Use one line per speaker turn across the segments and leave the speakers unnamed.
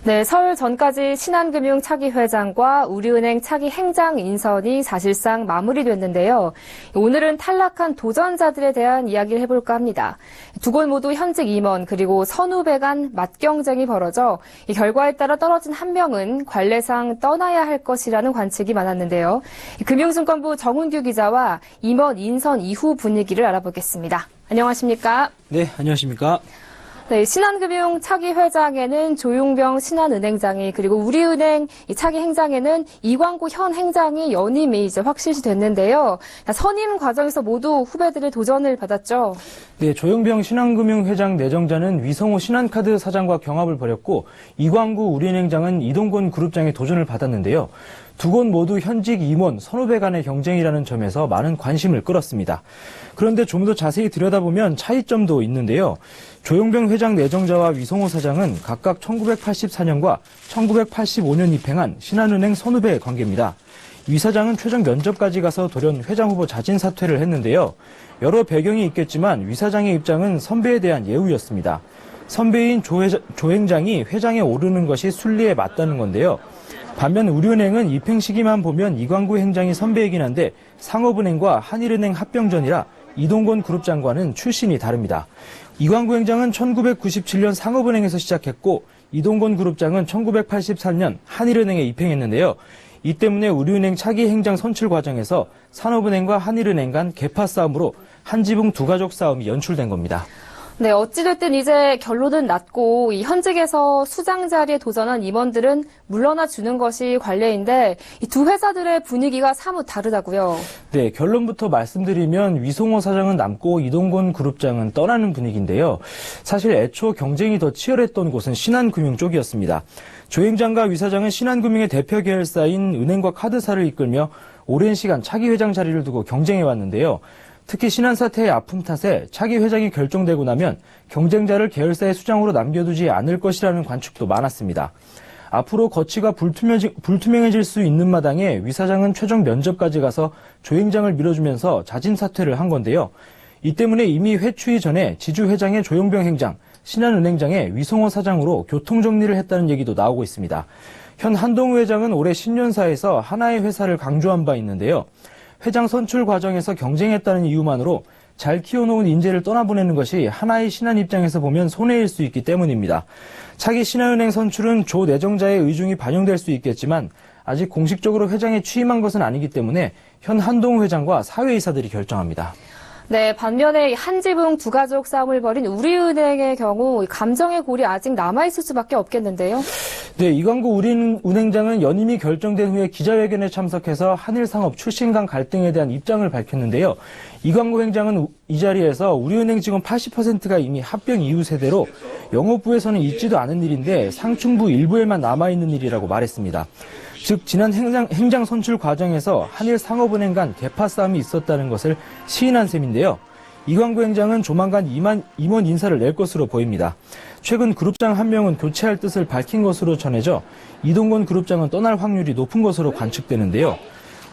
네, 설 전까지 신한금융 차기 회장과 우리은행 차기 행장 인선이 사실상 마무리됐는데요. 오늘은 탈락한 도전자들에 대한 이야기를 해볼까 합니다. 두 곳 모두 현직 임원 그리고 선후배 간 맞경쟁이 벌어져 이 결과에 따라 떨어진 한 명은 관례상 떠나야 할 것이라는 관측이 많았는데요. 금융증권부 정훈규 기자와 임원 인선 이후 분위기를 알아보겠습니다. 안녕하십니까?
네, 안녕하십니까?
네, 신한금융 차기 회장에는 조용병 신한은행장이 그리고 우리은행 차기 행장에는 이광구 현 행장이 연임이 이제 확실시 됐는데요. 선임 과정에서 모두 후배들의 도전을 받았죠.
네, 조용병 신한금융 회장 내정자는 위성호 신한카드 사장과 경합을 벌였고 이광구 우리은행장은 이동건 그룹장의 도전을 받았는데요. 두 곳 모두 현직 임원, 선후배 간의 경쟁이라는 점에서 많은 관심을 끌었습니다. 그런데 좀 더 자세히 들여다보면 차이점도 있는데요. 조용병 회장 내정자와 위성호 사장은 각각 1984년과 1985년 입행한 신한은행 선후배 관계입니다. 위 사장은 최종 면접까지 가서 돌연 회장 후보 자진 사퇴를 했는데요. 여러 배경이 있겠지만 위 사장의 입장은 선배에 대한 예우였습니다. 선배인 조 행장이 회장에 오르는 것이 순리에 맞다는 건데요. 반면 우리은행은 입행 시기만 보면 이광구 행장이 선배이긴 한데 상업은행과 한일은행 합병 전이라 이동건 그룹장과는 출신이 다릅니다. 이광구 행장은 1997년 상업은행에서 시작했고 이동건 그룹장은 1983년 한일은행에 입행했는데요. 이 때문에 우리은행 차기 행장 선출 과정에서 산업은행과 한일은행 간 계파 싸움으로 한 지붕 두 가족 싸움이 연출된 겁니다.
네, 어찌됐든 이제 결론은 났고 이 현직에서 수장 자리에 도전한 임원들은 물러나 주는 것이 관례인데 이 두 회사들의 분위기가 사뭇 다르다고요.
네, 결론부터 말씀드리면 위성호 사장은 남고 이동건 그룹장은 떠나는 분위기인데요. 사실 애초 경쟁이 더 치열했던 곳은 신한금융 쪽이었습니다. 조 행장과 위 사장은 신한금융의 대표 계열사인 은행과 카드사를 이끌며 오랜 시간 차기 회장 자리를 두고 경쟁해왔는데요. 특히 신한 사태의 아픔 탓에 차기 회장이 결정되고 나면 경쟁자를 계열사의 수장으로 남겨두지 않을 것이라는 관측도 많았습니다. 앞으로 거취가 불투명해질 수 있는 마당에 위 사장은 최종 면접까지 가서 조 행장을 밀어주면서 자진 사퇴를 한 건데요. 이 때문에 이미 회추이 전에 지주 회장의 조용병 행장, 신한은행장의 위성호 사장으로 교통정리를 했다는 얘기도 나오고 있습니다. 현 한동우 회장은 올해 신년사에서 하나의 회사를 강조한 바 있는데요. 회장 선출 과정에서 경쟁했다는 이유만으로 잘 키워놓은 인재를 떠나보내는 것이 하나의 신한 입장에서 보면 손해일 수 있기 때문입니다. 차기 신한은행 선출은 조 내정자의 의중이 반영될 수 있겠지만 아직 공식적으로 회장에 취임한 것은 아니기 때문에 현 한동우 회장과 사회이사들이 결정합니다.
네, 반면에 한 지붕 두 가족 싸움을 벌인 우리은행의 경우 감정의 골이 아직 남아있을 수밖에 없겠는데요.
네, 이광구 우리은행장은 연임이 결정된 후에 기자회견에 참석해서 한일상업 출신 간 갈등에 대한 입장을 밝혔는데요. 이광구 행장은 이 자리에서 우리은행 직원 80%가 이미 합병 이후 세대로 영업부에서는 있지도 않은 일인데 상층부 일부에만 남아있는 일이라고 말했습니다. 즉 지난 행장 선출 과정에서 한일상업은행 간 계파 싸움이 있었다는 것을 시인한 셈인데요. 이광구 행장은 조만간 임원 인사를 낼 것으로 보입니다. 최근 그룹장 한 명은 교체할 뜻을 밝힌 것으로 전해져 이동건 그룹장은 떠날 확률이 높은 것으로 관측되는데요.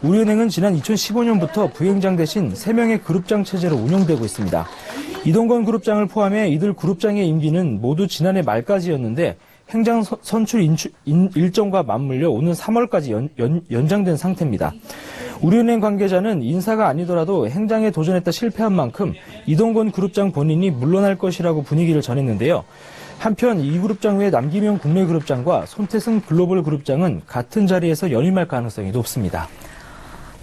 우리은행은 지난 2015년부터 부행장 대신 3명의 그룹장 체제로 운영되고 있습니다. 이동건 그룹장을 포함해 이들 그룹장의 임기는 모두 지난해 말까지였는데 행장 선출 일정과 맞물려 오는 3월까지 연장된 상태입니다. 우리은행 관계자는 인사가 아니더라도 행장에 도전했다 실패한 만큼 이동건 그룹장 본인이 물러날 것이라고 분위기를 전했는데요. 한편 이 그룹장 외 남기명 국내 그룹장과 손태승 글로벌 그룹장은 같은 자리에서 연임할 가능성이 높습니다.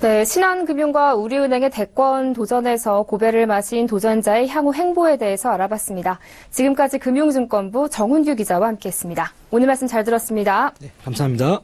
네, 신한금융과 우리은행의 대권 도전에서 고배를 마신 도전자의 향후 행보에 대해서 알아봤습니다. 지금까지 금융증권부 정훈규 기자와 함께했습니다. 오늘 말씀 잘 들었습니다.
네, 감사합니다.